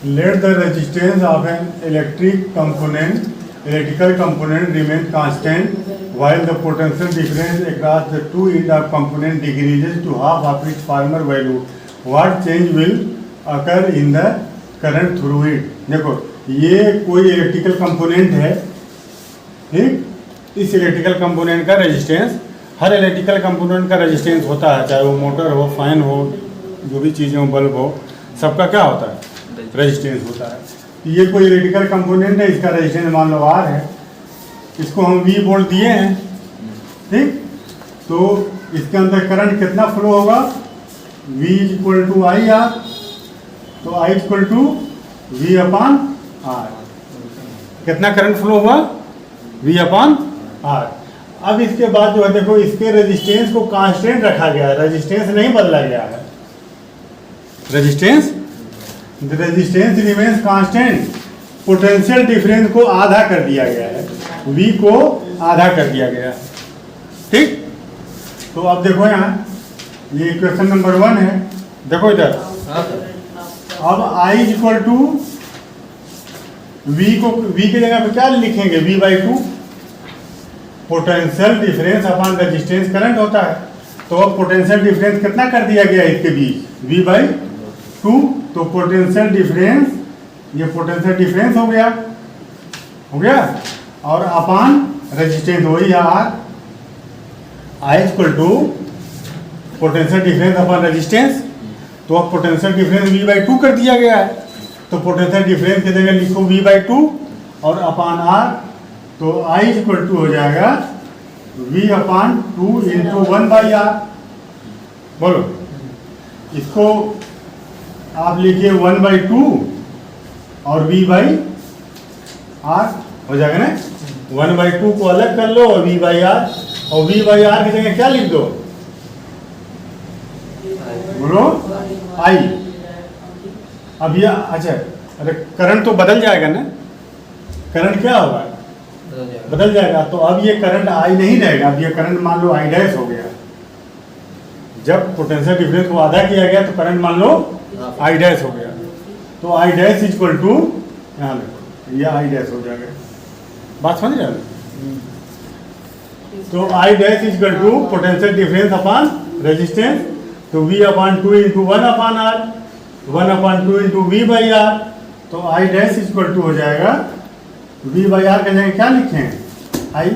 Let the resistance of an electrical component remain constant while the potential difference across the two ends of component decreases to half of its former value. What change will occur in the current through it? देखो ये कोई electrical component है, ठीक। इस electrical component का resistance, हर electrical component का resistance होता है, चाहे वो मोटर हो, फैन हो, जो भी चीज़ें हो, बल्ब हो, सबका क्या होता है? रेजिस्टेंस होता है। ये कोई इलेक्ट्रिकल कंपोनेंट है, इसका रेजिस्टेंस मान लो R है, इसको हम V वोल्ट दिए हैं, ठीक। तो इसके अंदर करंट कितना फ्लो होगा? V equal to I R, तो I equal to V upon R। कितना करंट फ्लो होगा? V upon R। अब इसके बाद जो है देखो, इसके रेजिस्टेंस को कांस्टेंट रखा गया है, रेजिस्टेंस नहीं बदला गया है। Resistance remains constant, potential difference को आधा कर दिया गया है, V को आधा कर दिया गया है, ठीक। तो अब देखो यहाँ ये इक्वेशन नंबर 1 है, देखो इधर। अब I इक्वल टू V की जगह पे क्या लिखेंगे? V/2 potential difference upon resistance current होता है। तो अब पोटेंशियल डिफरेंस कितना कर दिया गया इसके बीच? V/2। तो पोटेंशियल डिफरेंस, ये पोटेंशियल डिफरेंस हो गया और अपॉन रेजिस्टेंस वही है R। I equal to potential difference upon resistance, तो अब पोटेंशियल डिफरेंस V/2 कर दिया गया है। तो पोटेंशियल डिफरेंस की जगह लिखो V/2 और अपॉन R, तो I इक्वल टू हो जाएगा V/2 इंटू 1/R। बोलो, इसको आप लिखिए 1/2 और V/R हो जाएगा ना। 1/2 को अलग कर लो और V/R, और V/R की जगह क्या लिख दो? बोलो I। अब ये अच्छा, अरे करंट तो बदल जाएगा ना, करंट क्या होगा? बदल जाएगा। तो अब ये करंट I नहीं रहेगा, अब ये करंट मान लो I डैश हो गया। जब पोटेंशियल डिफरेंस को आधा किया गया तो करंट मान लो I डैश हो गया। तो I डैश इक्वल टू, यहाँ देखो ये I डैश हो जाएगा। बात समझ रहे हो? तो I dash equal to potential difference upon resistance, तो V/2 into 1/R, 1/2 into V/R। तो I डैश इक्वल टू हो जाएगा V/R के जगह क्या लिखें? I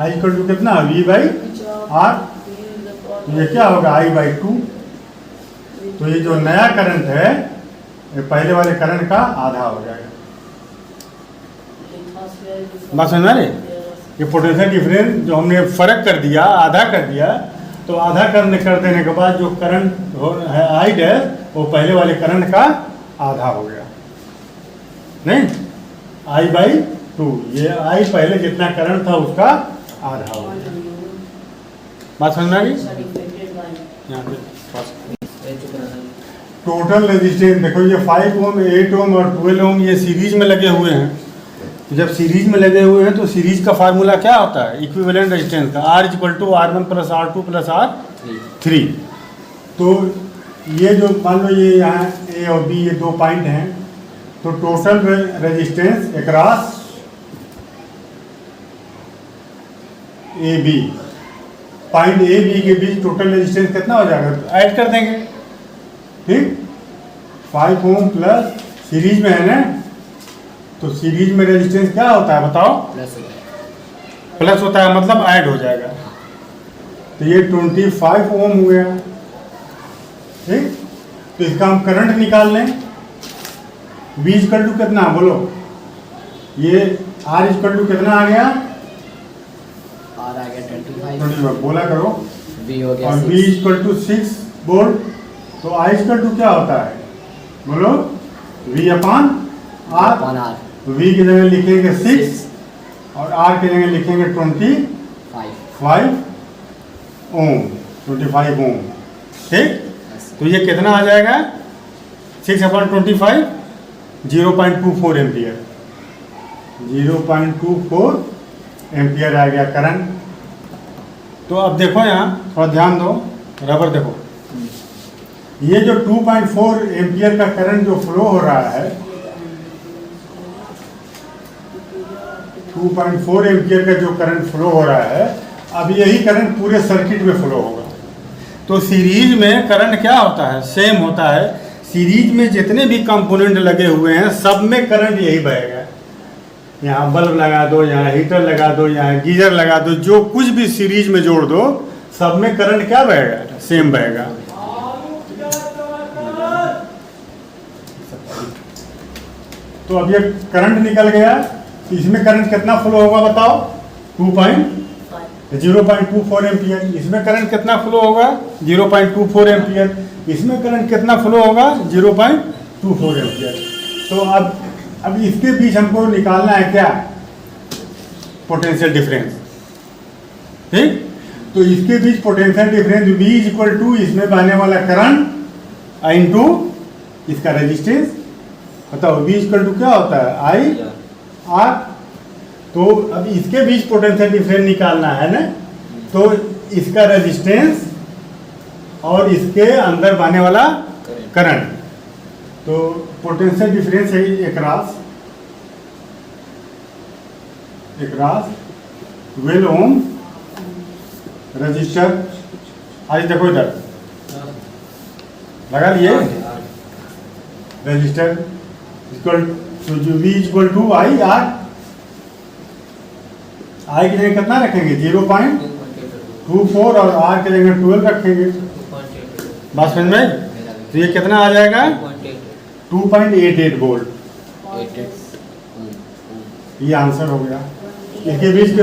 इक्वल टू कितना? V/R। तो ये क्या होगा? I/2। तो ये जो नया करंट है ये पहले वाले करंट का आधा हो जाएगा। बात समझ रहे? ये पोटेंशियल डिफरेंस जो हमने फर्क कर दिया, आधा कर दिया, तो आधा कर देने के बाद जो करंट है I डैश, वो पहले वाले करंट का आधा हो गया, नहीं? I/2, ये I पहले जितना करंट था उसका आधा हो गया। बात समझ में आ गई? टोटल रेजिस्टेंस देखो, ये 5 ओम, 8 ओम और 12 ओम ये सीरीज में लगे हुए हैं। जब सीरीज में लगे हुए हैं तो सीरीज का फार्मूला क्या होता है? इक्विवेलेंट रेजिस्टेंस का, R equal to R1 plus R2 plus R3। तो ये जो मान लो ये यहाँ A और B ये 2 पॉइंट हैं, तो total resistance across AB, point A B के बीच टोटल रेजिस्टेंस कितना हो जाएगा? तो ऐड कर देंगे, ठीक। 5 ओम प्लस सीरीज में है ना, तो सीरीज में रेजिस्टेंस क्या होता है बताओ? प्लस होता है, मतलब ऐड हो जाएगा। तो ये 25 ओम हो गया, ठीक। तो इसका हम करंट निकाल लें। V इक्वल टू कितना बोलो? ये R इक्वल टू कितना आ गया? R आ गया 25 बोला करो। V हो गया और V इक्वल टू 6 वोल्ट। तो I इक्वल टू क्या होता है बोलो? V upon R। V की जगह लिखेंगे 6 और R की जगह लिखेंगे 25 ओम, 25 ओम, ठीक। तो ये कितना आ जाएगा? 6/25, 0.24 एम्पियर, 0.24 एम्पियर आ गया करंट। तो अब देखो यहाँ थोड़ा ध्यान दो, रबर देखो, ये जो 2.4 एम्पियर का करंट जो फ्लो हो रहा है, 2.4 एम्पियर का जो करंट फ्लो हो रहा है, अब यही करंट पूरे सर्किट में फ्लो होगा। तो सीरीज में करंट क्या होता है, सेम होता है। सीरीज में जितने भी कंपोनेंट लगे हुए हैं सब में करंट यही बहेगा। यहाँ बल्ब लगा दो, यहाँ हीटर लगा दो, यहाँ गीजर लगा दो, जो कुछ भी सीरीज में जोड़ दो सब में करंट क्या बहेगा, सेम बहेगा। तो अब ये करंट निकल गया, इसमें करंट कितना फ्लो होगा बताओ, 0.24 एम्पियर। इसमें करंट कितना फ्लो होगा, 0.24 एम्पियर। इसमें करंट कितना फ्लो होगा, 0.24 एम्पियर। तो अब इसके बीच हमको निकालना है क्या, पोटेंशियल डिफरेंस। ठीक, तो इसके बीच potential difference V equal to इसमें बहने वाला करंट इनटू इसका रेजिस्टेंस। बताओ V इक्वल टू क्या होता है, I R। तो अब इसके बीच पोटेंशियल डिफरेंस निकालना है ना, तो इसका रेजिस्टेंस और इसके अंदर बहने वाला करंट। तो पोटेंशियल डिफरेंस है एकरास 12 ओम रजिस्टर। आज देखो इधर लगा लिए, register equal to V equal to I R। I की जगह कितना रखेंगे, 0.24 और R की जगह 12 रखेंगे। बात समझ में? तो ये कितना आ जाएगा, 2.88 वोल्ट। ये आंसर हो गया। इसके बीच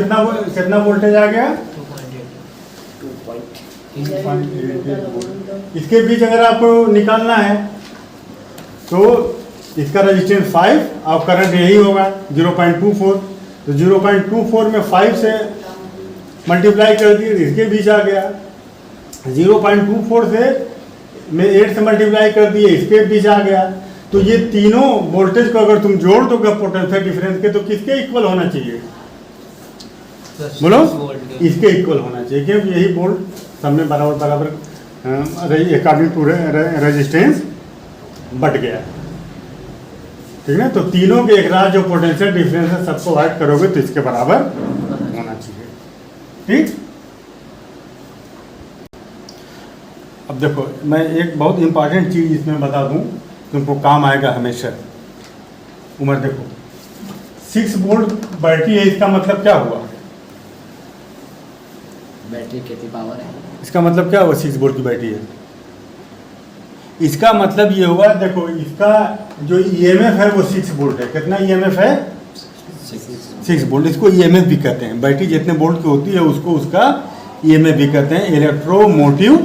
कितना वोल्टेज आ गया, 2.88 वोल्ट। इसके बीच अगर आपको निकालना है तो इसका रेजिस्टेंस 5 और करंट यही होगा 0.24। तो 0.24 में 5 से मल्टीप्लाई कर दिए, इसके बीच आ गया। 0.24 से में 8 से मल्टीप्लाई कर दिए, इसके बीच आ गया। तो ये तीनों वोल्टेज को अगर तुम जोड़ दोगे पोटेंशियल डिफरेंस के, तो किसके इक्वल होना चाहिए, बोलो, इसके इक्वल होना चाहिए, क्योंकि यही वोल्ट सब में बराबर अकॉर्डिंग टू रेजिस्टेंस बट गया। ठीक है, तो तीनों के एक रात जो पोटेंशियल डिफरेंस है सबको ऐड करोगे तो इसके बराबर होना चाहिए। ठीक, अब देखो मैं एक बहुत इंपॉर्टेंट चीज इसमें बता दूं, तुमको काम आएगा हमेशा। उम्र देखो 6 वोल्ट बैटरी है, इसका मतलब क्या हुआ, बैटरी कितनी पावर है, इसका मतलब क्या हुआ, 6 वोल्ट की बैटरी है। इसका मतलब ये हुआ, देखो इसका जो ईएमएफ है वो 6 वोल्ट है। कितना ईएमएफ है, 6 वोल्ट। इसको ईएमएफ भी कहते हैं, बैटरी जितने वोल्ट की होती है उसको उसका ईएमएफ भी कहते हैं, इलेक्ट्रोमोटिव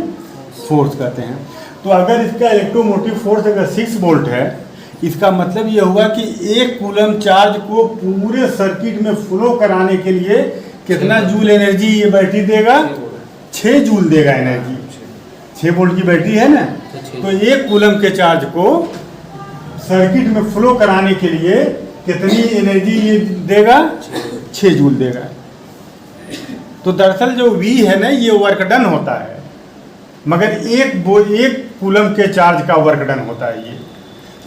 फोर्स कहते हैं। तो अगर इसका इलेक्ट्रोमोटिव फोर्स अगर 6 वोल्ट है, इसका मतलब ये हुआ कि 1 कूलम चार्ज को पूरे सर्किट में फ्लो कराने के लिए कितना जूल एनर्जी ये बैटरी देगा, 6 जूल देगा एनर्जी। 6 वोल्ट की बैटरी है ना, तो 1 कूलम के चार्ज को सर्किट में फ्लो कराने के लिए कितनी एनर्जी ये देगा, 6 जूल देगा। तो दरअसल जो V है ना, ये वर्क डन होता है, मगर एक कूलम के चार्ज का वर्क डन होता है ये।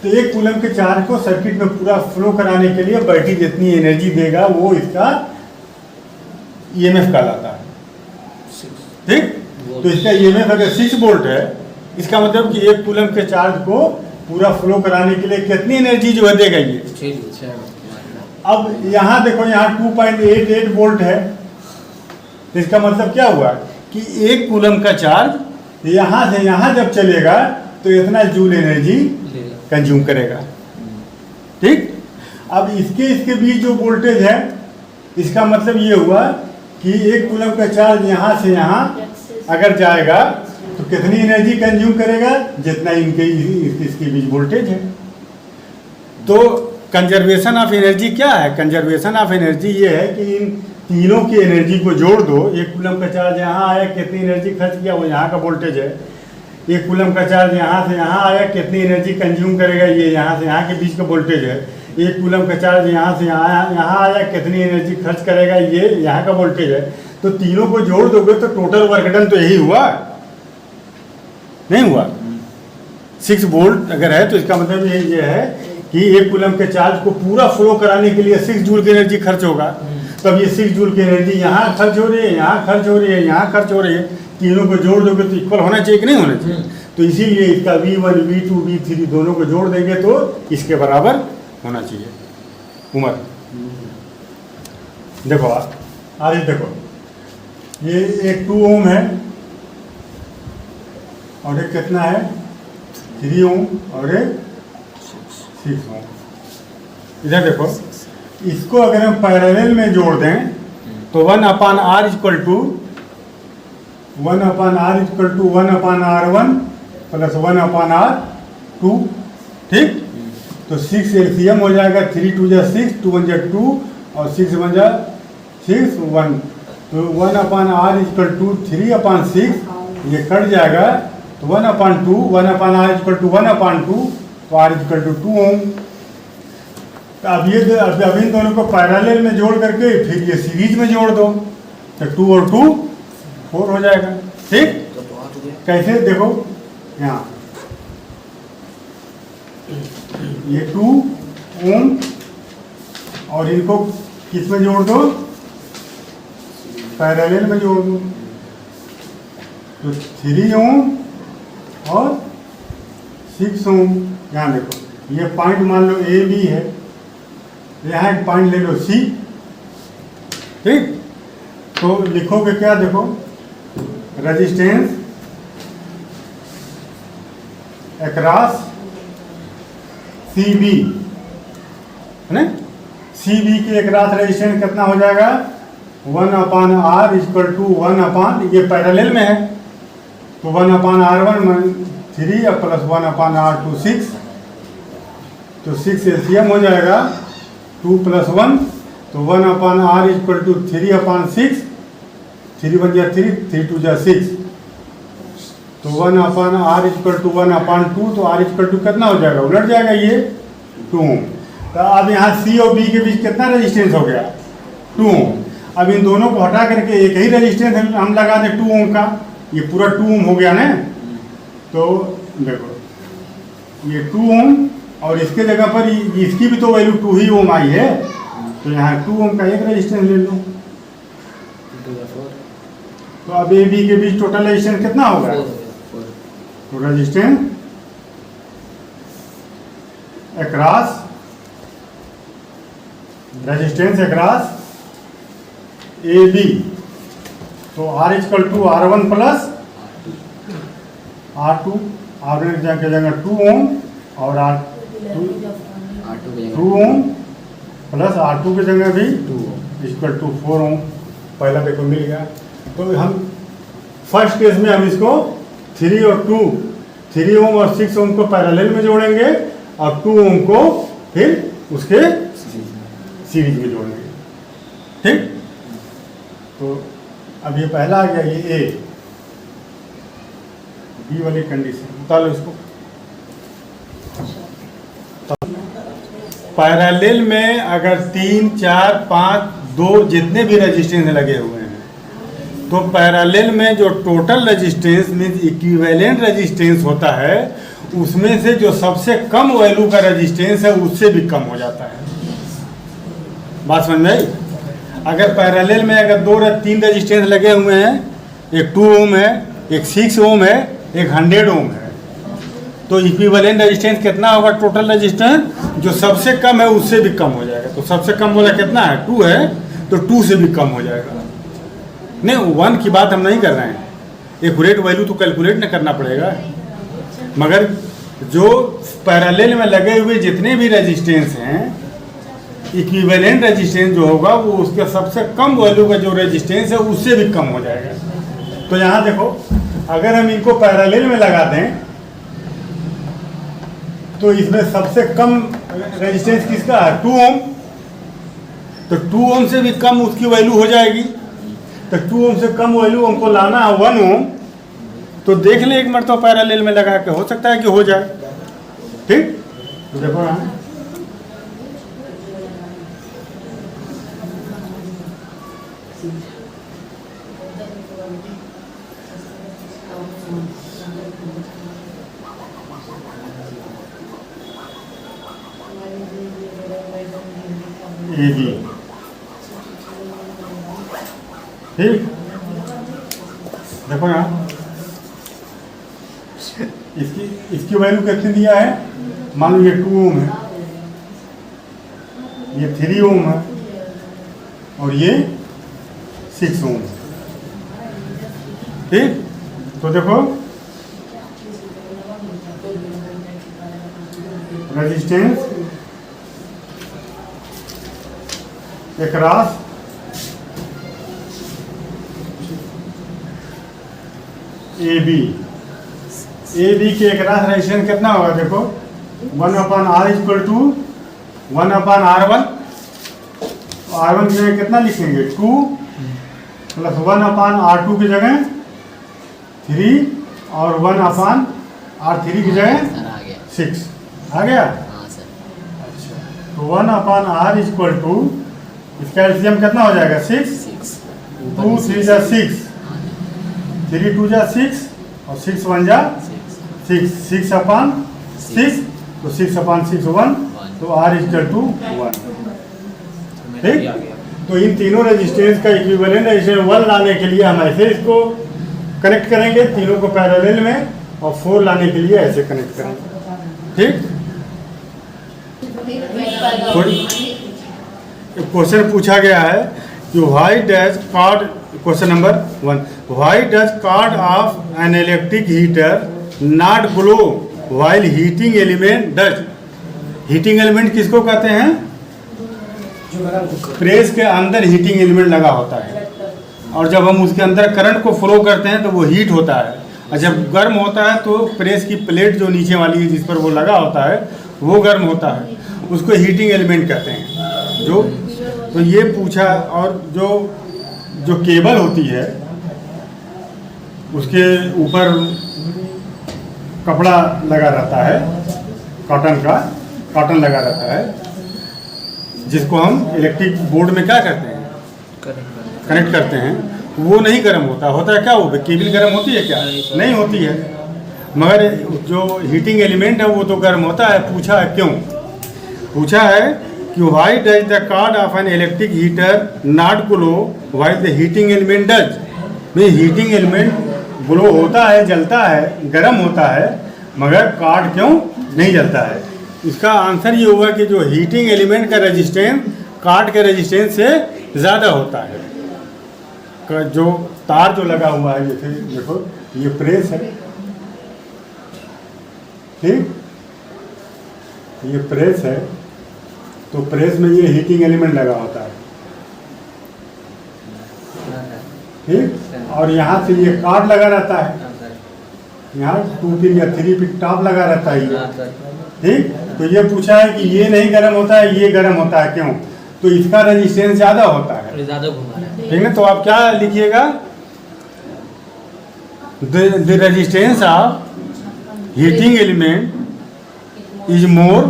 तो 1 कूलम के चार्ज को सर्किट में पूरा फ्लो कराने के लिए बैटरी जितनी एनर्जी देगा वो इसका ईएमएफ कहलाता है। ठीक, तो इसका ईएमएफ अगर 6 वोल्ट है, इसका मतलब कि 1 कूलम के चार्ज को पूरा फ्लो कराने के लिए कितनी एनर्जी जो है देगा ये। अब यहाँ देखो, यहाँ 2.88 वोल्ट है, तो इसका मतलब क्या हुआ कि 1 कूलम का चार्ज यहाँ से यहाँ जब चलेगा तो इतना जूल एनर्जी कंज्यूम करेगा। ठीक, अब इसके बीच जो वोल्टेज है, इसका मतलब ये हुआ कि 1 कूलम का चार्ज यहाँ से यहाँ अगर जाएगा तो कितनी एनर्जी कंज्यूम करेगा, जितना इसके बीच वोल्टेज है। तो कंजर्वेशन ऑफ एनर्जी क्या है, कंजर्वेशन ऑफ एनर्जी ये है कि इन तीनों की एनर्जी को जोड़ दो। 1 कूलम का चार्ज यहाँ आया, कितनी एनर्जी खर्च किया, वो यहाँ का वोल्टेज है। 1 कूलम का चार्ज यहाँ से यहाँ आया, कितनी एनर्जी कंज्यूम करेगा, ये यहाँ से यहाँ के बीच का वोल्टेज है। 1 कूलम का चार्ज यहाँ से यहाँ आया, कितनी एनर्जी खर्च करेगा, ये यहाँ का वोल्टेज है। तो तीनों को जोड़ दोगे तो टोटल वर्क डन तो यही हुआ, नहीं हुआ। 6 वोल्ट अगर है तो इसका मतलब ये है कि 1 कूलम के चार्ज को पूरा फ्लो कराने के लिए 6 जूल की एनर्जी खर्च होगा। तो अब ये 6 जूल की एनर्जी यहाँ खर्च हो रही है, यहाँ खर्च हो रही है, यहाँ खर्च हो रही है, तीनों को जोड़ दोगे तो इक्वल होना चाहिए कि नहीं होना चाहिए। तो इसीलिए इसका V1 V2 V3 दोनों को जोड़ देंगे तो इसके बराबर होना चाहिए उम्र। देखो आगे देखो, ये एक 2 ओम है और एक कितना है 3 ओम और एक 6 ओम। इधर देखो, इसको अगर हम पैरेलल में जोड़ दें तो 1/R equal to 1/R1 plus 1/R2, ठीक। तो 6 एलसीएम हो जाएगा, 3 2 जा 6, 2 1 जा 2 और 6 1 जा 6 1। तो 1/R इक्वल टू 3/6, ये कट जाएगा तो 1/2, 1/R इक्वल टू 1/2, तो R इक्वल टू 2 ओम। तो अब इन दोनों को पैरेलल में जोड़ करके फिर ये सीरीज में जोड़ दो तो 2 और 2 4 हो जाएगा, ठीक। कैसे देखो, यहाँ ये 2 ओम और इनको किस में जोड़ दो, पैरेलल में जोड़ दो तो 3 ओम और 6 ओम। यहाँ देखो, ये पॉइंट मान लो ए बी है, यहाँ एक पॉइंट ले लो सी, ठीक। तो लिखोगे क्या, देखो रेजिस्टेंस अक्रॉस सी बी है ना, सी बी के अक्रॉस रेजिस्टेंस कितना हो जाएगा 1/R इक्वल टू 1 ये पैरेलल में है तो 1/R1 3 प्लस 1/R2 6, तो 6 एलसीएम हो जाएगा 2 प्लस 1, तो 1/R इक्वल टू 3/6, 3 1 जा 3, 3 2 जा 6, तो 1/R इक्वल टू 1/2, तो R इक्वल टू कितना हो जाएगा, उलट जाएगा ये 2 ओम। तो अब यहाँ C और B के बीच कितना रेजिस्टेंस हो गया 2 ओम। अब इन दोनों को हटा करके एक ही रेजिस्टेंस हम लगा दें 2 ओम का, ये पूरा 2 ओम हो गया ना। तो देखो ये 2 ओम और इसके जगह पर इसकी भी तो वैल्यू 2 ही ओम आई है, तो यहाँ 2 ओम का एक रेजिस्टेंस ले लो। तो अब ए बी के बीच टोटल रेजिस्टेंस कितना होगा, तो रेजिस्टेंस अक्रॉस ए बी, तो R equal to R1 plus R2, R1 की जगह 2 ओम और R2 ओम प्लस R2 की जगह भी 2 ओम इक्वल टू 4 ओम। पहला देखो मिल गया। तो हम फर्स्ट केस में हम इसको 3 और 2, 3 ओम और 6 ओम को पैरेलल में जोड़ेंगे और 2 ओम को फिर उसके सीरीज में जोड़ेंगे, ठीक। तो अब ये पहला आ गया, ये ए बी वाली कंडीशन उतार लो इसको। पैरेलल में अगर 3 4 5 2 जितने भी रेजिस्टेंस लगे हुए हैं तो पैरेलल में जो total resistance means equivalent resistance होता है उसमें से जो सबसे कम वैल्यू का रेजिस्टेंस है उससे भी कम हो जाता है। बात समझ में आई। अगर पैरेलल में अगर 2 या 3 रेजिस्टेंस लगे हुए हैं, एक 2 ओम है, एक 6 ओम है, एक 100 ओम है, तो इक्विवेलेंट रेजिस्टेंस कितना होगा, टोटल रेजिस्टेंस जो सबसे कम है उससे भी कम हो जाएगा। तो सबसे कम वाला कितना है 2 है, तो 2 से भी कम हो जाएगा। नहीं 1 की बात हम नहीं कर रहे हैं, एक्यूरेट वैल्यू तो कैलकुलेट न करना पड़ेगा, मगर जो पैरेलल में लगे हुए जितने भी रेजिस्टेंस हैं इक्विवेलेंट रेजिस्टेंस जो होगा वो उसके सबसे कम वैल्यू का जो रेजिस्टेंस है उससे भी कम हो जाएगा। तो यहाँ देखो, अगर हम इनको पैरेलल में लगा दें तो इसमें सबसे कम रेजिस्टेंस किसका है 2 ओम, तो 2 ओम से भी कम उसकी वैल्यू हो जाएगी। तो 2 ओम से कम वैल्यू हमको लाना है 1 ओम, तो देख ले एक मरतबा पैरेलल में लगा के, हो सकता है कि हो जाए, ठीक। तो देखो यहाँ ए बी। ठीक, देखो यहाँ इसकी वैल्यू कितनी दिया है, मान लो ये 2 ओम है, ये 3 ओम है और ये 6 ओम है। ठीक, तो देखो रेजिस्टेंस अक्रॉस ए बी के अक्रॉस रेजिस्टेंस कितना होगा, देखो 1/r equal to 1/r1। R1 की जगह कितना लिखेंगे 2 प्लस 1/r2 की जगह 3 और 1/r3 की जगह सर आ गया। 6 आ गया। हाँ सर। अच्छा, तो 1/r इक्वल टू इसका एलसीएम कितना हो जाएगा 6, 2 3 जा 6, 3 2 जा 6 और 6 1 जा 6, 6/6, तो 6/6 1, तो r इक्वल टू 1। ठीक, तो इन तीनों रेजिस्टेंस का इक्विवेलेंट रेजिस्टेंस 1 लाने के लिए हम ऐसे इसको कनेक्ट करेंगे, तीनों को पैरेलल में, और 4 लाने के लिए ऐसे कनेक्ट करेंगे। ठीक, क्वेश्चन पूछा गया है कि why does card, question number 1, why does card of an electric heater not glow while heating element does. Heating element किसको कहते हैं, प्रेस के अंदर हीटिंग एलिमेंट लगा होता है, और जब हम उसके अंदर करंट को फ्लो करते हैं तो वो हीट होता है, और जब गर्म होता है तो प्रेस की प्लेट जो नीचे वाली है जिस पर वो लगा होता है वो गर्म होता है, उसको हीटिंग एलिमेंट कहते हैं। जो तो ये पूछा, और जो केबल होती है उसके ऊपर कपड़ा लगा रहता है, कॉटन लगा रहता है, जिसको हम इलेक्ट्रिक बोर्ड में क्या करते हैं, कनेक्ट करते हैं, वो नहीं गर्म होता है क्या, वो केबल गर्म होती है क्या, नहीं होती है, मगर जो हीटिंग एलिमेंट है वो तो गर्म होता है। पूछा है क्यों, पूछा है कि why does the card of an electric heater not glow while the heating element does. में हीटिंग एलिमेंट ग्लो होता है, जलता है, गर्म होता है, मगर कार्ड क्यों नहीं जलता है। इसका आंसर ये होगा कि जो हीटिंग एलिमेंट का रेजिस्टेंस कार्ड के रेजिस्टेंस से ज़्यादा होता है। जो तार जो लगा हुआ है, जैसे देखो ये प्रेस है, ठीक, ये प्रेस है, तो प्रेस में ये हीटिंग एलिमेंट लगा होता है, ठीक, और यहाँ से ये कार्ड लगा रहता है, यहाँ 2 पिन या 3 पिन टॉप लगा रहता है ये, ठीक। तो ये पूछा है कि ये नहीं गर्म होता है, ये गर्म होता है, क्यों, तो इसका रेजिस्टेंस ज़्यादा होता है, ज़्यादा घुमा रहा है, ठीक है। तो आप क्या लिखिएगा, the resistance of heating element is more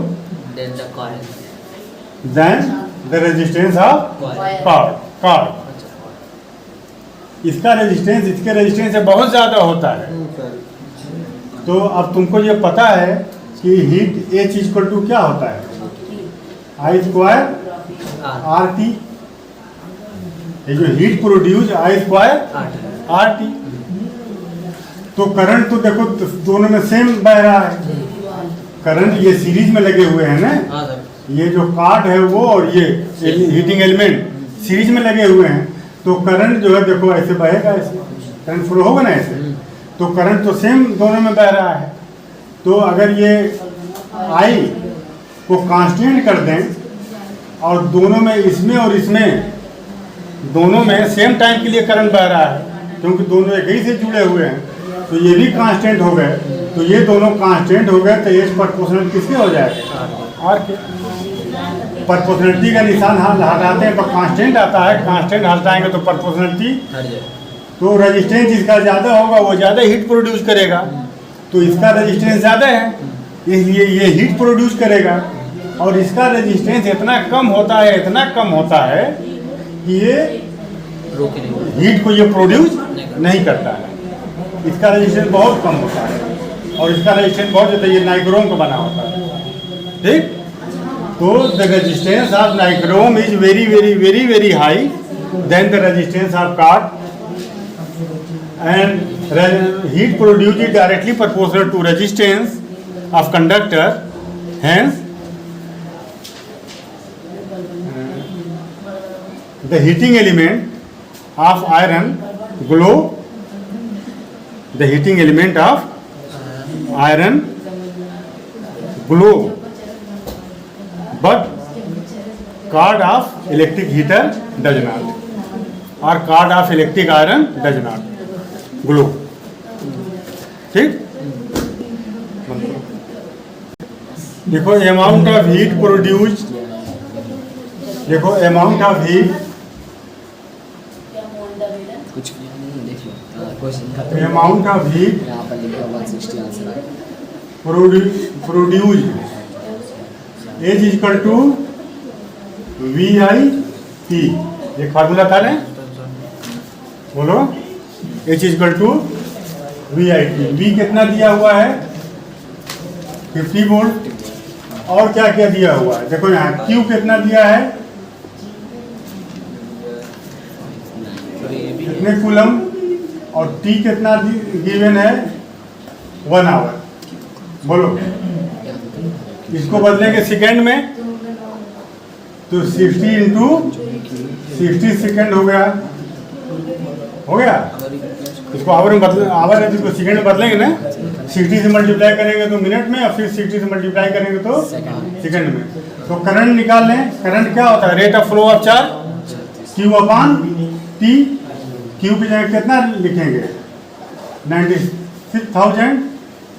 than the resistance of card. इसका रेजिस्टेंस इसके रेजिस्टेंस से बहुत ज़्यादा होता है। तो अब तुमको ये पता है कि हीट H इक्वल टू क्या होता है, I² RT। ये जो हीट प्रोड्यूस I² RT। तो करंट तो देखो दोनों में सेम बह रहा है, करंट ये सीरीज में लगे हुए हैं ना, ये जो कार्ड है वो और ये हीटिंग एलिमेंट सीरीज में लगे हुए हैं, तो करंट जो है देखो ऐसे बहेगा, ऐसे करंट फ्लो होगा ना ऐसे, तो करंट तो सेम दोनों में बह रहा है। तो अगर ये I को कांस्टेंट कर दें और दोनों में, इसमें और इसमें, दोनों में सेम टाइम के लिए करंट बह रहा है, क्योंकि दोनों एक ही से जुड़े हुए हैं, तो ये भी कांस्टेंट हो गए, तो ये दोनों कांस्टेंट हो गए, तो H प्रोपोर्शनल किसके हो जाएगा, R के। प्रोपोर्शनलिटी का निशान हटाते हैं तो कांस्टेंट आता है, कांस्टेंट हटाएंगे तो प्रोपोर्शनलिटी, तो रेजिस्टेंस जिसका ज़्यादा होगा वो ज़्यादा हीट प्रोड्यूस करेगा, तो इसका रेजिस्टेंस ज़्यादा है इसलिए ये हीट प्रोड्यूस करेगा, और इसका रेजिस्टेंस इतना कम होता है, इतना कम होता है कि ये हीट को ये प्रोड्यूस नहीं करता है। इसका रेजिस्टेंस बहुत कम होता है और इसका रेजिस्टेंस बहुत ज़्यादा, ये नाइक्रोम का बना होता है, ठीक। So the resistance of nichrome is very high than the resistance of card, and heat produced is directly proportional to resistance of conductor. Hence, the heating element of iron glow. The heating element of iron glow, but card of electric heater does not, or card of electric iron does not glow. ठीक, देखो amount of heat produced, देखो amount of heat, कुछ नहीं देख लो question amount of heat यहाँ पर लिखा 160 आंसर है। Produced is equal to V I T. ये फार्मूला था ना, बोलो। H equal to V I T. V कितना दिया हुआ है? 50 वोल्ट। और क्या क्या दिया हुआ है? देखो यहाँ क्यू कितना दिया है, कितने कूलम, और टी कितना गिवन है, 1 आवर। बोलो, इसको बदलेंगे सेकेंड में, तो 60 इंटू 60 सेकेंड हो गया, हो गया। इसको आवर में बदल, आवर है तो इसको सेकेंड में बदलेंगे ना, 60 से मल्टीप्लाई करेंगे तो मिनट में, और फिर 60 से मल्टीप्लाई करेंगे तो सेकेंड में। तो करंट निकाल लें। करंट क्या होता है? Rate of flow of charge, Q upon T. Q की जगह कितना लिखेंगे? 96,000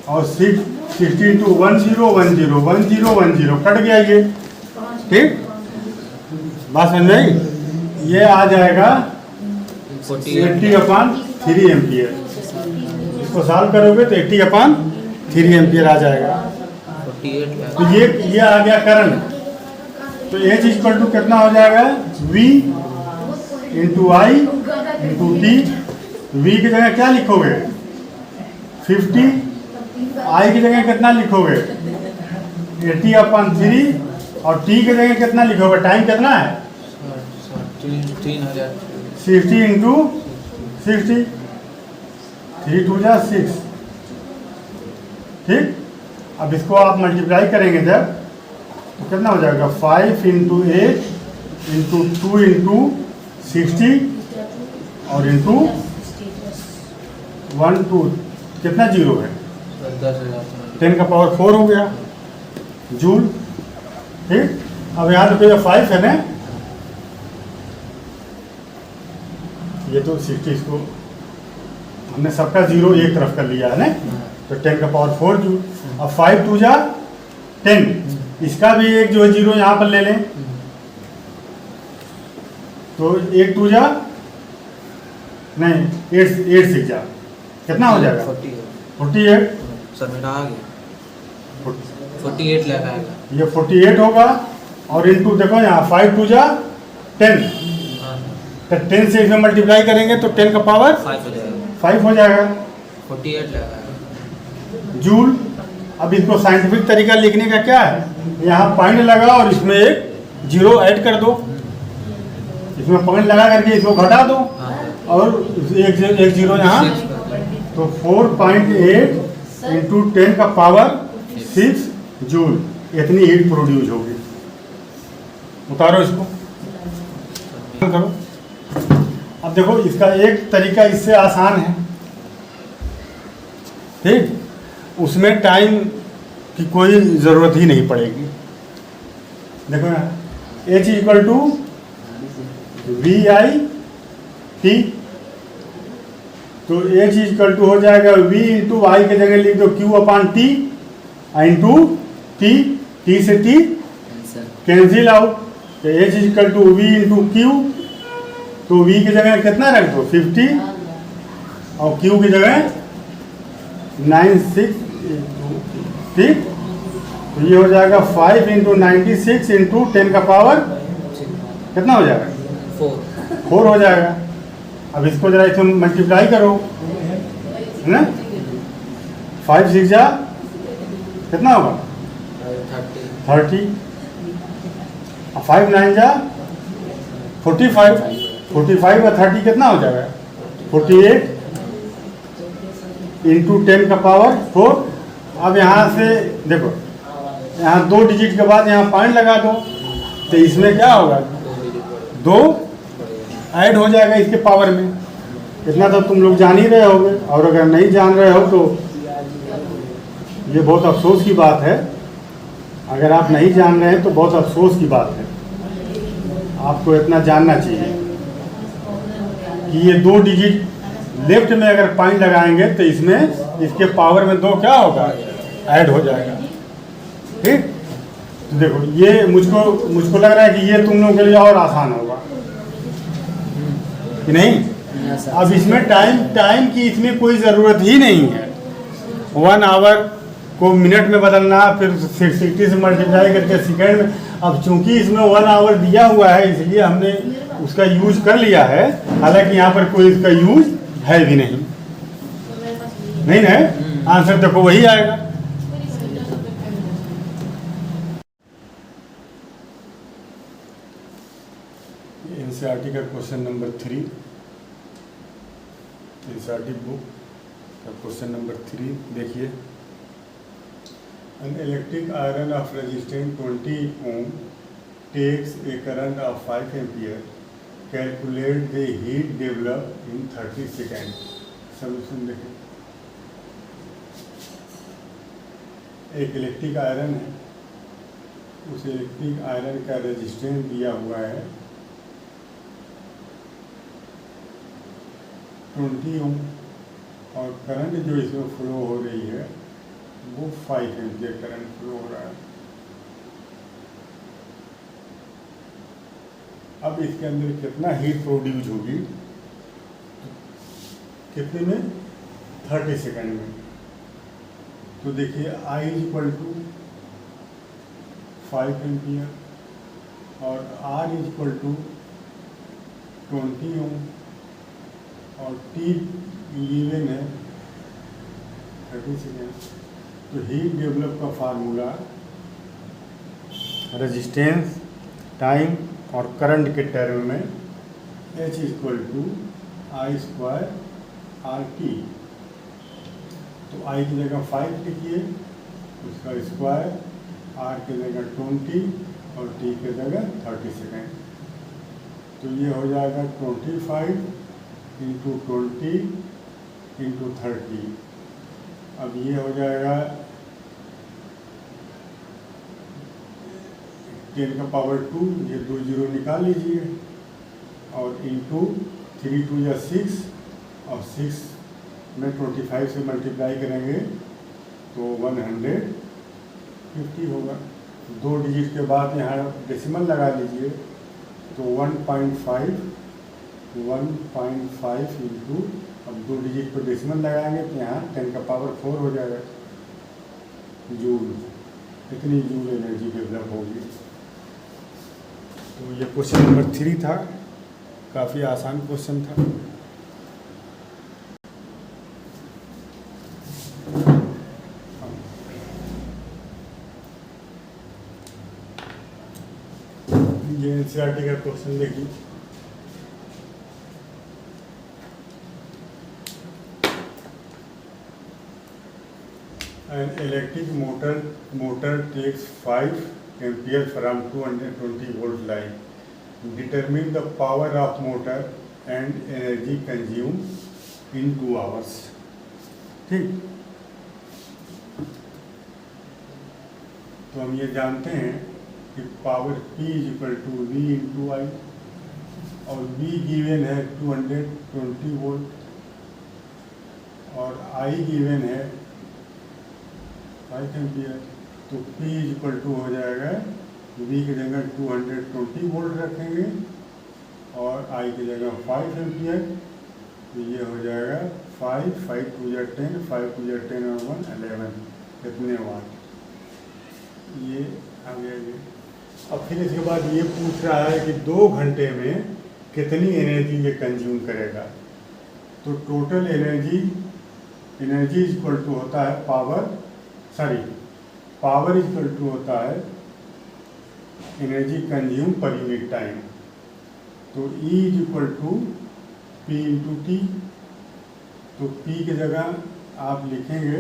और 60 इंटू 1010 कट गया ये। ठीक, बात समझ आई? ये आ जाएगा 80/3 एम्पियर। इसको सॉल्व करोगे तो 80/3 एम्पियर आ जाएगा। तो ये आ गया करंट। तो एच इक्वल टू कितना हो जाएगा? V into I into T. V की जगह क्या लिखोगे? 50। आई की जगह कितना लिखोगे? 80/3। और टी की जगह कितना लिखोगे? टाइम कितना है? 60 इंटू 60, 3 2 जा 6। ठीक, अब इसको आप मल्टीप्लाई करेंगे जब, तो कितना हो जाएगा? 5 इंटू 8 इंटू 2 इंटू 60 और इंटू 1 2, कितना जीरो है? 10 का पावर 4 हो गया जूल। ठीक, अब यहाँ तो 5 है ना, ये तो 60, इसको हमने सबका जीरो एक तरफ कर लिया है ना, तो 10 का पावर 4 जूल। अब 5 2 जा 10, इसका भी एक जो है जीरो यहाँ पर ले लें, तो 1 2 जा नहीं 8 6 जा, कितना हो जाएगा? 48। सर मेरा आ गया 48 लगा आएगा। ये 48 होगा, और इंटू देखो यहाँ 5 2 जा 10, तो 10 से इसमें मल्टीप्लाई करेंगे तो 10 का पावर 5 हो जाएगा 48 लगा जूल। अब इसको साइंटिफिक तरीका लिखने का क्या है? यहाँ पॉइंट लगा और इसमें एक जीरो ऐड कर दो, इसमें पॉइंट लगा करके इसको घटा दो, और एक जीरो यहाँ, तो 4.8 इंटू 10 का पावर 6 जूल, इतनी हीट प्रोड्यूस होगी। उतारो इसको, करो। अब देखो, इसका एक तरीका इससे आसान है। ठीक, उसमें टाइम की कोई ज़रूरत ही नहीं पड़ेगी। देखो ना, H equal to V I T, तो H इक्वल टू हो जाएगा V इंटू आई के जगह लिख दो Q upon T into T, T से टी कैंसिल आउट, तो H equal to V into Q, तो V की जगह कितना रख दो 50, और Q की जगह 96। ठीक, तो ये हो जाएगा 5 इंटू 96 इंटू 10 का पावर कितना हो जाएगा? 4 हो जाएगा। अब इसको जरा इसमें मल्टीप्लाई करो, है ना, 5 6 जा कितना होगा? 30। 5 9 जा 45, 45 और 30 कितना हो जाएगा? 48 इंटू 10 का पावर 4। अब यहाँ से देखो, यहाँ 2 डिजिट के बाद यहाँ पॉइंट लगा दो, तो इसमें क्या होगा? 2 ऐड हो जाएगा इसके पावर में। इतना तो तुम लोग जान ही रहे होगे, और अगर नहीं जान रहे हो तो ये बहुत अफसोस की बात है। अगर आप नहीं जान रहे हैं तो बहुत अफसोस की बात है। आपको इतना जानना चाहिए कि ये 2 डिजिट लेफ्ट में अगर पॉइंट लगाएंगे तो इसमें इसके पावर में 2 क्या होगा? ऐड हो जाएगा। ठीक, तो देखो ये मुझको लग रहा है कि ये तुम लोगों के लिए और आसान होगा कि नहीं? अब इसमें टाइम की इसमें कोई ज़रूरत ही नहीं है। 1 आवर को मिनट में बदलना, फिर 60 से मल्टीप्लाई करके सेकेंड में। अब चूंकि इसमें 1 आवर दिया हुआ है इसलिए हमने उसका यूज कर लिया है, हालांकि यहाँ पर कोई इसका यूज है भी नहीं। नहीं ना, आंसर देखो वही आएगा। एनसीईआरटी का क्वेश्चन नंबर 3, एनसीईआरटी बुक का क्वेश्चन नंबर 3 देखिए। An electric iron of resistance 20 ohm takes a current of 5 ampere. Calculate the heat developed in 30 seconds. Solution देखें। एक इलेक्ट्रिक आयरन है, उस इलेक्ट्रिक आयरन का रेजिस्टेंस दिया हुआ है 20 ओम, और करंट जो इसमें फ्लो हो रही है वो 5 एम्पियर करंट फ्लो हो रहा है। अब इसके अंदर कितना हीट प्रोड्यूस होगी? कितने में? 30 सेकंड में। तो देखिए I इक्वल टू 5 एम्पियर और R इक्वल टू 20 ओम और T गिवन है 30 सेकेंड। तो हीट डेवलप का फार्मूला रेजिस्टेंस, टाइम और करंट के टर्म में H equal to I square R T. तो I की जगह 5 लिखिए, उसका स्क्वायर, R की जगह 20 और T की जगह 30 सेकेंड। तो ये हो जाएगा 25 इंटू 20 इंटू 30। अब ये हो जाएगा 10 का पावर 2, ये 2 जीरो निकाल लीजिए, और इंटू 3 2 या 6, और 6 में 25 से मल्टीप्लाई करेंगे तो 150 होगा। 2 डिजिट के बाद यहाँ डेसिमल लगा लीजिए, तो 1.5 इंटू, अब 2 डिजिट पर डेसिमल लगाएंगे तो यहाँ 10 का पावर 4 हो जाएगा जूल। इतनी जूल एनर्जी डेवलप होगी। तो ये क्वेश्चन नंबर 3 था, काफ़ी आसान क्वेश्चन था। ये एनसीईआरटी का क्वेश्चन देखिए। An electric motor takes 5 ampere from 220 volt line. Determine the power of motor and energy consumed in 2 hours. ठीक, तो हम ये जानते हैं कि power P is equal to V into I, और V गिवन है 220 वोल्ट और I गिवन है 5 एम्पियर। तो P इज इक्वल टू हो जाएगा, V की जगह 220 वोल्ट रखेंगे और I की जगह 5 एम्पियर। तो ये हो जाएगा 5 5 2 या 10, 5 2 या 10 और 1 11, कितने वाट? ये आ गया ये। अब फिर इसके बाद ये पूछ रहा है कि 2 घंटे में कितनी एनर्जी ये कंज्यूम करेगा। तो टोटल एनर्जी इक्वल टू होता है पावर इक्वल टू होता है energy consume per unit time. तो E is equal to P into T. तो P की जगह आप लिखेंगे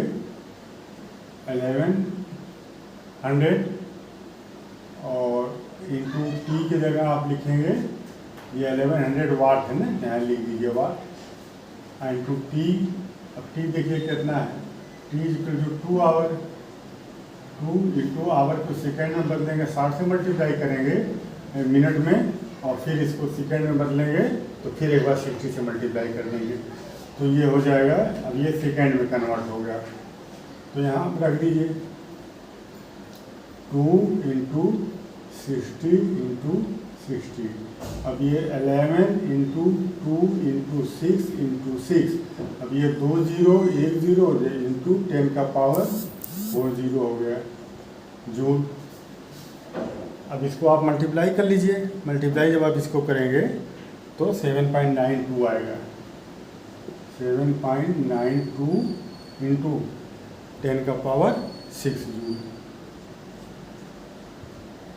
1100 और इंटू टी की जगह आप लिखेंगे ये 1100 वाट है ना, यहाँ लिख दीजिए वाट इंटू टी। अब टी देखिए कितना है, T equal to 2 hour. 2 into hour को सेकेंड में बदलेंगे, 60 से मल्टीप्लाई करेंगे मिनट में, और फिर इसको सेकेंड में बदलेंगे तो फिर एक बार 60 से मल्टीप्लाई कर देंगे तो ये हो जाएगा। अब ये सेकेंड में कन्वर्ट हो गया, तो यहाँ आप रख दीजिए 2 इंटू 60 इंटू 60। अब ये 11 इंटू 2 इंटू 6 इंटू 6। अब ये 2 0 1 0 इंटू 10 का पावर 4 0 हो गया जूल। अब इसको आप मल्टीप्लाई कर लीजिए, मल्टीप्लाई जब आप इसको करेंगे तो 7.92 आएगा। 7.92 इंटू 10 का पावर 6 जूल।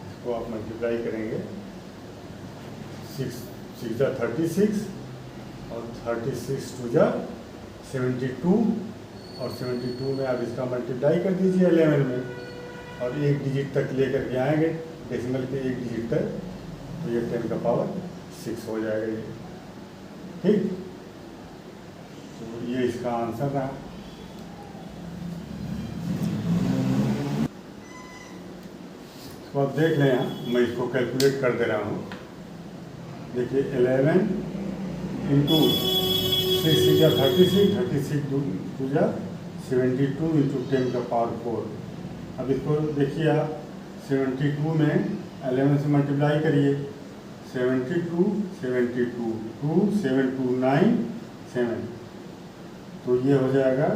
इसको आप मल्टीप्लाई करेंगे, 6 6 36 और 36 2 72 और 72 में आप इसका मल्टीप्लाई कर दीजिए 11 में, और एक डिजिट तक लेकर के आएंगे डेसिमल के एक डिजिट तक, तो ये 10 का पावर 6 हो जाएगा ये। ठीक, तो ये इसका आंसर रहा। तो आप देख लें, यहाँ मैं इसको कैलकुलेट कर दे रहा हूँ। देखिए 11 इंटू 6 या 36 36 2 72 इंटू 10 का पावर 4। अब इसको देखिए आप 72 में 11 से मल्टीप्लाई करिए, 72 72 2 7 2 9 7, तो ये हो जाएगा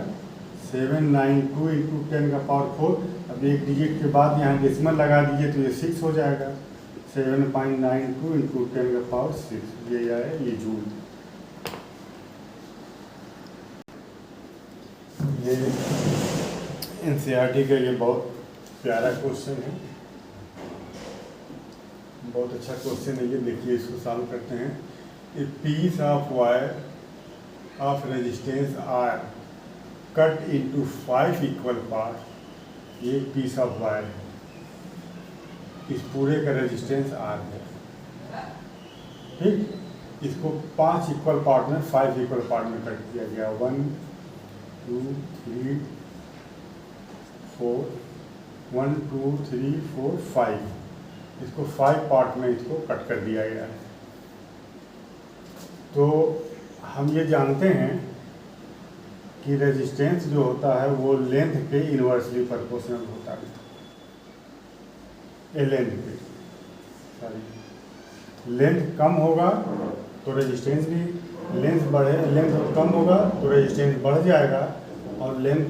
792 इंटू 10 का पावर 4। अब एक डिजिट के बाद यहाँ डेसिमल लगा दीजिए तो ये 6 हो जाएगा। 7.92 इंटू 10 का पावर 6, ये आया ये जूल। ये एनसीईआरटी का ये बहुत प्यारा क्वेश्चन है, बहुत अच्छा क्वेश्चन है ये। देखिए इसको सॉल्व करते हैं। A piece of wire of resistance R cut into 5 equal part. ये पीस ऑफ वायर है, इस पूरे का रेजिस्टेंस आर है। ठीक, इसको 5 इक्वल पार्ट में 5 इक्वल पार्ट में कट किया गया। 1 2 3 4 1 2 3 4 5, इसको 5 पार्ट में इसको कट कर दिया गया है। तो हम ये जानते हैं कि रेजिस्टेंस जो होता है वो लेंथ के इन्वर्सली प्रोपोर्शनल होता है। लेंथ के सॉरी लेंथ कम होगा तो रेजिस्टेंस भी, लेंथ कम होगा तो रेजिस्टेंस बढ़ जाएगा, और लेंथ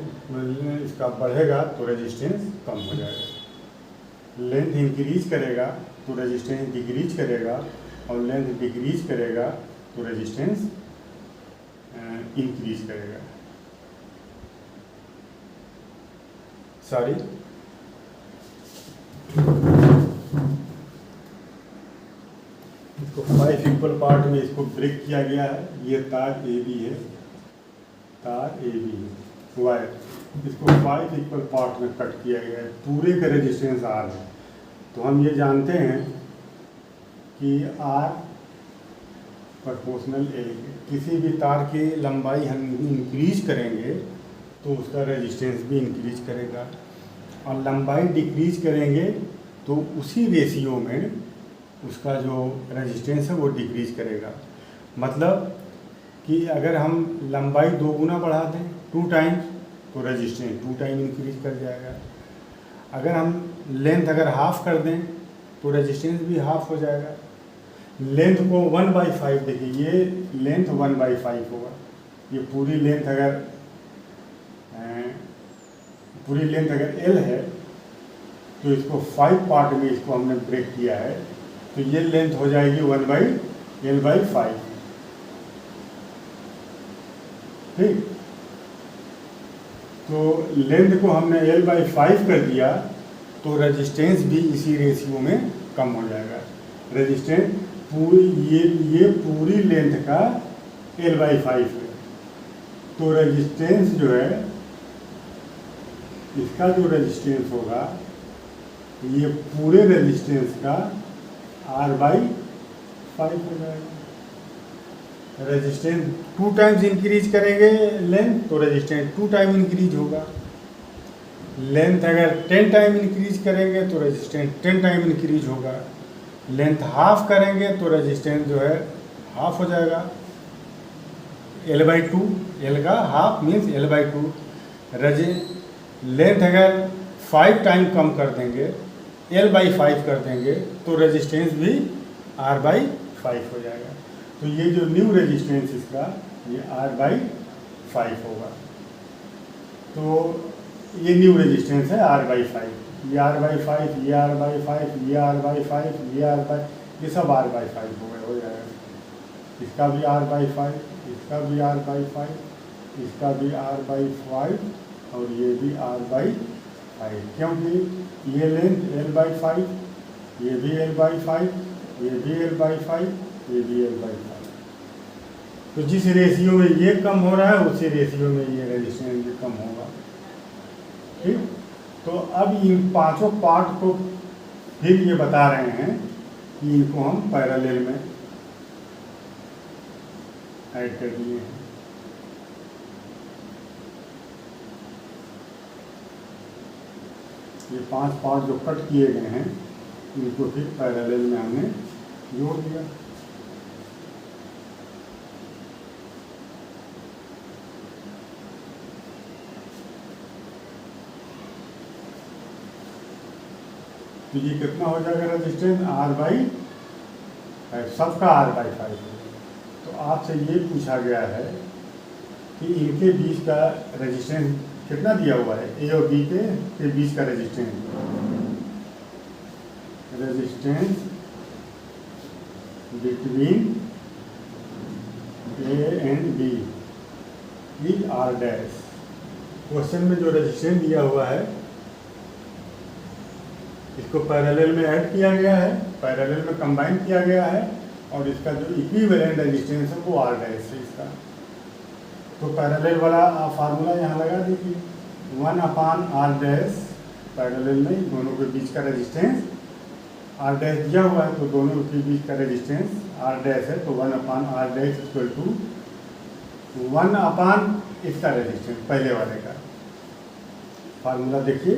इसका बढ़ेगा तो रेजिस्टेंस कम हो जाएगा। लेंथ इंक्रीज करेगा तो रेजिस्टेंस डिक्रीज करेगा, और लेंथ डिक्रीज करेगा तो रेजिस्टेंस इंक्रीज करेगा। सॉरी, इसको 5 इक्वल पार्ट में इसको ब्रेक किया गया है। ये तार ए बी है, तार ए बी है वायर, इसको 5 इक्वल पार्ट में कट किया गया है। पूरे का रेजिस्टेंस आर है। तो हम ये जानते हैं कि आर प्रोपोर्शनल ए। किसी भी तार की लंबाई हम इंक्रीज करेंगे तो उसका रेजिस्टेंस भी इंक्रीज करेगा, और लंबाई डिक्रीज करेंगे तो उसी रेशियो में उसका जो रेजिस्टेंस है वो डिक्रीज करेगा। मतलब कि अगर हम लंबाई 2 गुना बढ़ा दें 2 टाइम्स तो रेजिस्टेंस 2 टाइम इंक्रीज कर जाएगा। अगर हम लेंथ अगर हाफ कर दें तो रेजिस्टेंस भी हाफ हो जाएगा। लेंथ को 1/5 देखिए, ये लेंथ 1/5 होगा। ये पूरी लेंथ अगर L है तो इसको 5 पार्ट में इसको हमने ब्रेक किया है, तो ये लेंथ हो जाएगी 1/L/5। ठीक, तो लेंथ को हमने L/5 कर दिया तो रेजिस्टेंस भी इसी रेशियो में कम हो जाएगा। रेजिस्टेंस पूरी ये पूरी लेंथ का L/5 है, तो रेजिस्टेंस जो है इसका जो रेजिस्टेंस होगा ये पूरे रेजिस्टेंस का R/5 हो जाएगा। रेजिस्टेंस 2 टाइम्स इंक्रीज करेंगे लेंथ तो रेजिस्टेंस 2 टाइम इंक्रीज होगा। लेंथ अगर 10 टाइम इंक्रीज करेंगे तो रेजिस्टेंस 10 टाइम इंक्रीज होगा। लेंथ हाफ करेंगे तो रेजिस्टेंस जो है हाफ हो जाएगा। L/2, L का हाफ मीन्स L/2। लेंथ अगर 5 टाइम कम कर देंगे, L/5 कर देंगे तो रेजिस्टेंस भी R/5 हो जाएगा। तो ये जो न्यू रेजिस्टेंस इसका ये R/5 होगा। तो ये न्यू रेजिस्टेंस है R/5। ये R/5, ये R/5, ये R/5, ये R/5, ये सब R/5 हो जाएगा। इसका भी R/5, इसका भी R/5, इसका भी R/5 और ये भी R/5, क्योंकि ये लेंथ L/5, ये भी L/5, ये भी L/5, ये भी L/5। तो जिस रेशियो में ये कम हो रहा है उसी रेशियो में ये रेजिस्टेंस भी कम होगा। ठीक, तो अब इन पांचों पार्ट को फिर ये बता रहे हैं कि इनको हम पैरेलल में ऐड कर दिए हैं। ये 5 पार्ट जो कट किए गए हैं इनको फिर पैरेलल में हमने जोड़ दिया। तो ये कितना हो जाएगा रेजिस्टेंस R/5, सबका R/5 है। तो आपसे ये पूछा गया है कि इनके बीच का रेजिस्टेंस कितना दिया हुआ है, ए और बी के बीच का resistance between A and B is R'। Question में जो रेजिस्टेंस दिया हुआ है इसको पैरेलल में ऐड किया गया है, पैरेलल में कंबाइन किया गया है और इसका जो इक्विवेलेंट रेजिस्टेंस है वो R' है इसका। तो पैरेलल वाला आप फार्मूला यहाँ लगा दीजिए, 1/R'। पैरेलल में दोनों के बीच का रेजिस्टेंस R' दिया हुआ है तो दोनों के बीच का रेजिस्टेंस R' है, तो 1/R' इक्वल टू 1 इसका रेजिस्टेंस पहले वाले का फार्मूला देखिए,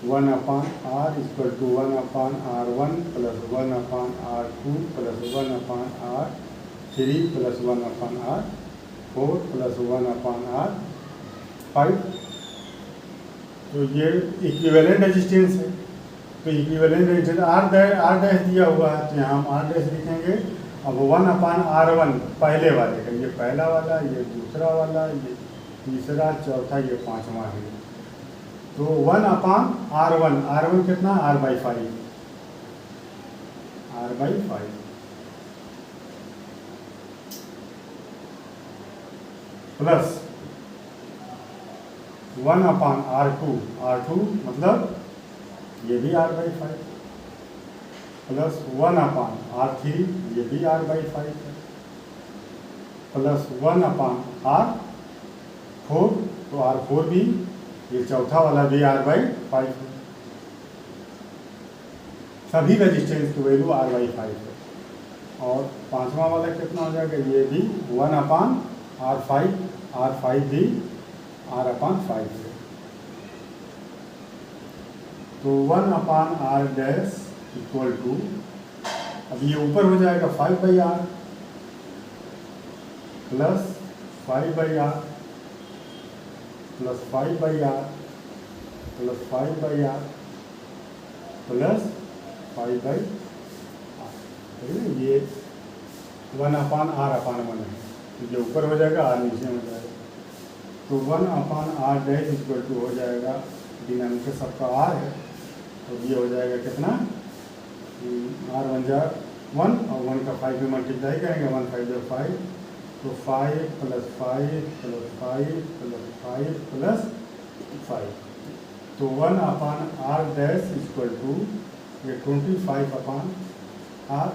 1/R equal to 1/R1 plus 1/R2 plus 1/R3 plus 1/R4 plus 1/R5। तो ये इक्विवेलेंट रेजिस्टेंस है। तो इक्विवेलेंट रेजिस्टेंस R' दिया हुआ है तो यहाँ हम R' लिखेंगे। अब 1/R1 पहले वाले का, ये पहला वाला, ये दूसरा वाला, ये तीसरा, चौथा, ये पांचवा है। तो 1/R1 कितना R/5 प्लस 1/R2 मतलब ये भी R/5 प्लस 1/R3 ये भी R/5 है प्लस 1/R4 तो R4 भी, ये चौथा वाला भी R/5 है। सभी रेजिस्टेंस की वैल्यू R/5 है। और पांचवा वाला कितना हो जाएगा, ये भी 1/R5, R5 भी R/5 है। तो 1/R' इक्वल टू, अब ये ऊपर हो जाएगा 5/R plus 5/R plus 5/R plus 5/R plus 5/R। ये 1/R/1 है, ये ऊपर हो जाएगा, R नीचे हो जाएगा। तो 1/R' इक्वल टू हो जाएगा, डिनोमिनेटर सबका R है तो ये हो जाएगा कितना, R1 1 और 1 का 5 में मल्टीप्लाई करेंगे, 1 5 5, तो 5 प्लस 5 प्लस 5 प्लस 5 प्लस 5 तो 1 upon R dash equal to ये 25 अपान आर,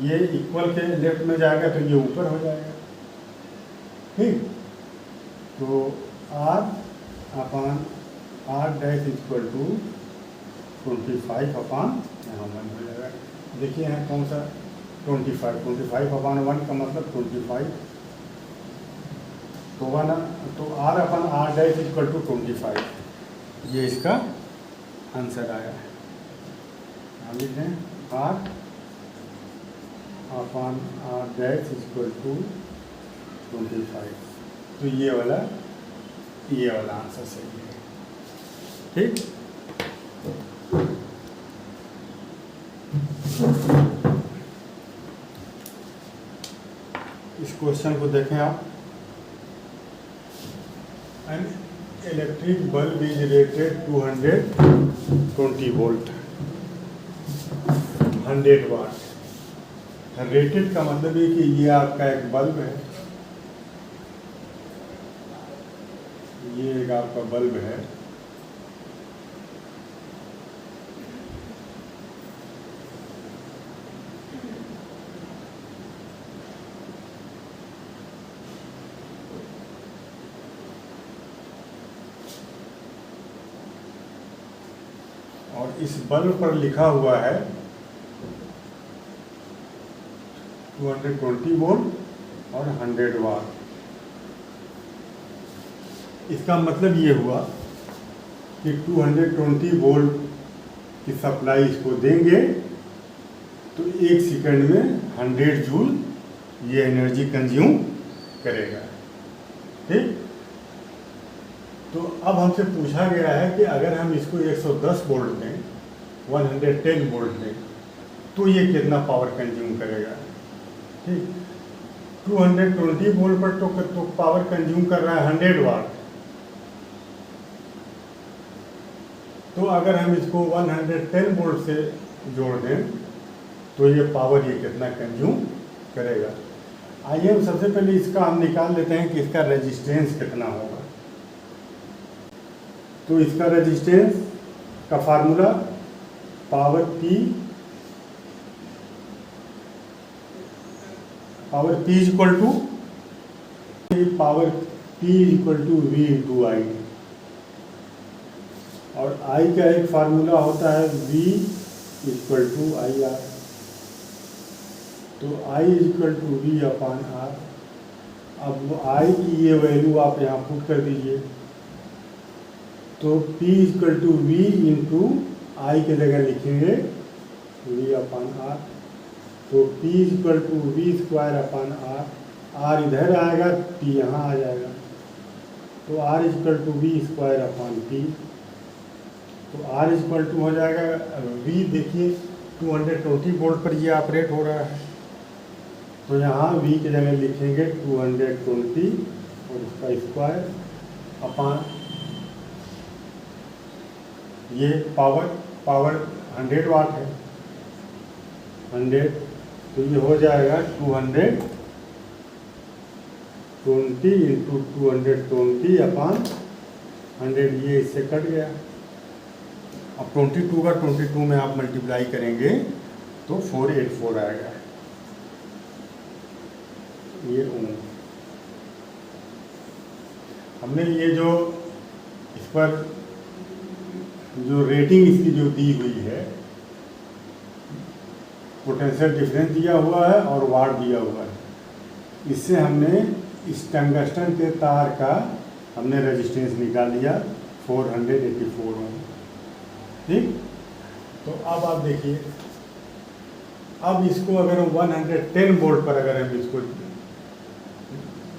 ये इक्वल के लेफ्ट में जाएगा तो ये ऊपर हो जाएगा, ठीक। तो R upon R dash equal to 25 upon यहाँ 1 हो जाएगा। देखिए यहाँ कौन सा 25 अपान 1 का मतलब 25, तो R upon R dash equal to 25, ये इसका आंसर आया है। हम लिख दें R upon R dash equal to 25, तो ये वाला आंसर सही है, ठीक। इस क्वेश्चन को देखें आप। An electric bulb is rated 220 volt, 100 watt. Rated का मतलब है कि ये आपका एक बल्ब है, ये एक आपका बल्ब है, और इस बल्ब पर लिखा हुआ है 220 वोल्ट और 100 वाट। इसका मतलब ये हुआ कि 220 वोल्ट की सप्लाई इसको देंगे तो 1 सेकंड में 100 जूल ये एनर्जी कंज्यूम करेगा, ठीक। तो अब हमसे पूछा गया है कि अगर हम इसको 110 वोल्ट दें, 110 वोल्ट दें, तो ये कितना पावर कंज्यूम करेगा, ठीक। 220 वोल्ट पर तो पावर कंज्यूम कर रहा है 100 वाट, तो अगर हम इसको 110 वोल्ट से जोड़ दें तो ये पावर ये कितना कंज्यूम करेगा। आइए हम सबसे पहले इसका हम निकाल लेते हैं कि इसका रेजिस्टेंस कितना होगा। तो इसका रेजिस्टेंस का formula power P equal to V into I, और आई का एक फार्मूला होता है V equal to I R. तो I equal to V upon R. अब आई की ये वैल्यू आप यहाँ पुट कर दीजिए, तो P equal to V into I के जगह लिखेंगे V अपान आर। तो P equal to V square upon R, R इधर आएगा, P यहाँ आ जाएगा, तो R equal to V square upon P। तो R इक्वल टू हो जाएगा V, देखिए 220 वोल्ट पर ये ऑपरेट हो रहा है, तो यहाँ V के जगह लिखेंगे 220 और इसका स्क्वायर अपान ये पावर 100 वाट है, 100, तो ये हो जाएगा 220 इंटू 220 अपान 100, ये इससे कट गया। अब 22 का 22 में आप मल्टीप्लाई करेंगे तो 484 आएगा, ये ओम। हमने ये जो इस पर जो रेटिंग इसकी जो दी हुई है, पोटेंशियल डिफरेंस दिया हुआ है और वाट दिया हुआ है, इससे हमने इस टंगस्टन के तार का हमने रेजिस्टेंस निकाल लिया 484 ओम, ठीक। तो अब आप देखिए, अब इसको अगर हम 110 वोल्ट पर अगर हम इसको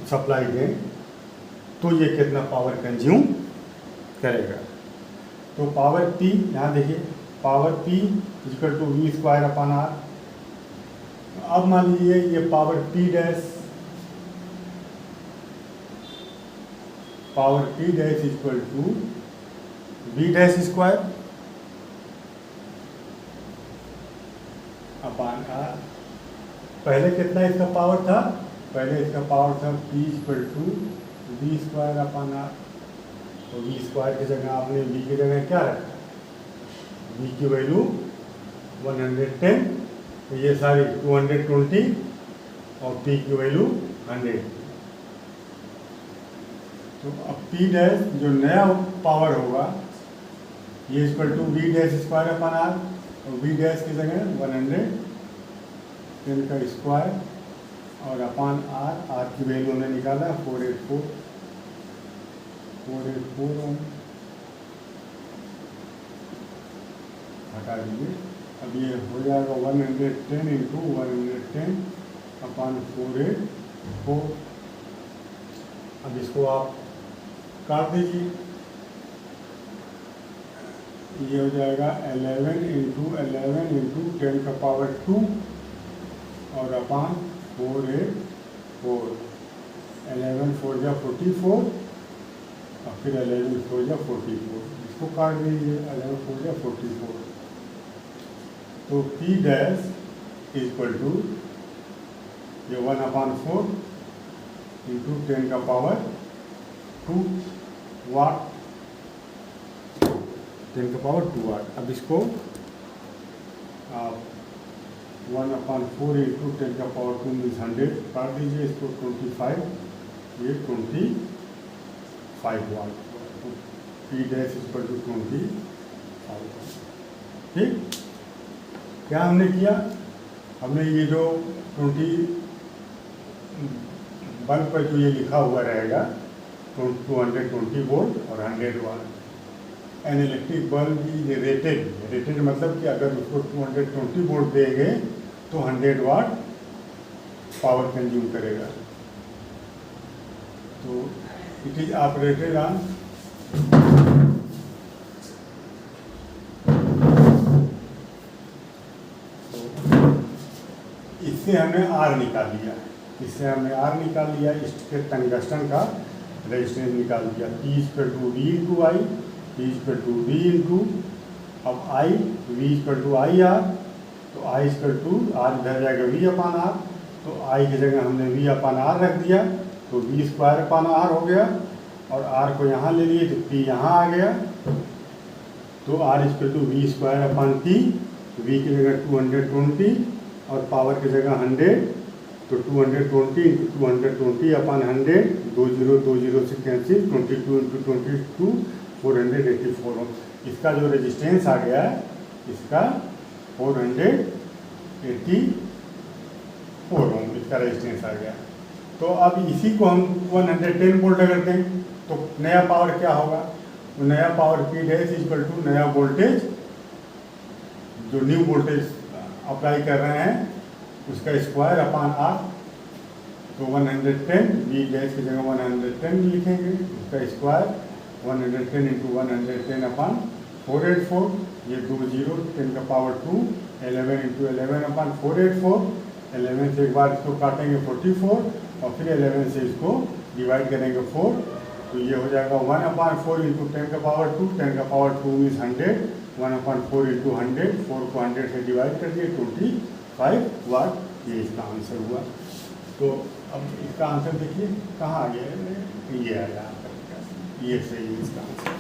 सप्लाई दें तो ये कितना पावर कंज्यूम करेगा। तो पावर P यहाँ देखिए, power P equal to V square upon R. अब मान लीजिए ये power P dash equal to V dash square upon R. पहले कितना इसका पावर था, पहले इसका पावर था P equal to V square upon R. तो वी स्क्वायर की जगह आपने वी की जगह क्या रखा, वी की वैल्यू 110, तो ये सारी 220 और पी की वैल्यू 100। तो अब पी डैश जो नया पावर होगा ये equal to V dash square upon R, और वी डैश की जगह 110 का स्क्वायर और अपान आर, आर की वैल्यू हमने निकाला 484 हटा दीजिए। अब ये हो जाएगा 110 इंटू 110 अपान 484। अब इसको आप काट दीजिए, ये हो जाएगा 11 इंटू 10 का पावर 2 और अपान 484। 11 4 जा 44 और फिर 11 4 जा 44, इसको काट दीजिए, 11 4 जा 44। तो पी डैश इक्वल टू ये 1/4 इंटू 10 का पावर 2 वाट, 10 का पावर 2 वाट। अब इसको आप 1/4 इंटू 10 का पावर 2 मीन्स 100 काट दीजिए, इसको 25, ये 25 वाट। तो पी डैश इक्वल टू 25 वाट। ठीक, क्या हमने किया, हमने ये जो 20 बल्ब पर जो ये लिखा हुआ रहेगा 220 वोल्ट और 100 watt, an electric bulb is rated मतलब कि अगर उसको 220 वोल्ट देंगे तो 100 वाट पावर कंज्यूम करेगा। तो इट इज ऑपरेटेड ऑन इससे हमने आर निकाल लिया, इसके टंगस्टन का रेजिस्टेंस निकाल दिया। P equal to V into I, P equal to V into, अब I V equal to I R, तो आई इक्वल टू आर इधर जाएगा वी अपान आर, तो आई की जगह हमने वी अपान आर रख दिया, तो वी स्क्वायर अपान आर हो गया, और आर को यहाँ ले लिए तो पी यहाँ आ गया, तो R equal to V square upon P, V की जगह 220 और पावर की जगह 100, तो 220 इंटू 220 अपान 100, 20 से कैंसिल, 22 इंटू 22 484 ओम। इसका जो रेजिस्टेंस आ गया है इसका 484 ओम इसका रेजिस्टेंस आ गया। तो अब इसी को हम 110 वोल्ट अगर दें तो नया पावर क्या होगा, तो नया power P dash equal to नया वोल्टेज, जो न्यू वोल्टेज अप्लाई कर रहे हैं उसका स्क्वायर अपान आर, तो 110 वी डैश की जगह 110 लिखेंगे, उसका स्क्वायर 110 इंटू 110 अपान 484, ये 20 10 का पावर 2, 11 इंटू 11 अपान 484, 11 से एक बार इसको काटेंगे 44 और फिर 11 से इसको डिवाइड करेंगे 4, तो ये हो जाएगा 1/4 इंटू 10 का पावर 2, 10 का पावर 2 मीन्स 100, 1/4 इंटू 100, 4 को 100 से डिवाइड कर दिए 25 वाट, ये इसका आंसर हुआ। तो अब इसका आंसर देखिए कहाँ आ गया, ये आया, ये सही है इसका आंसर।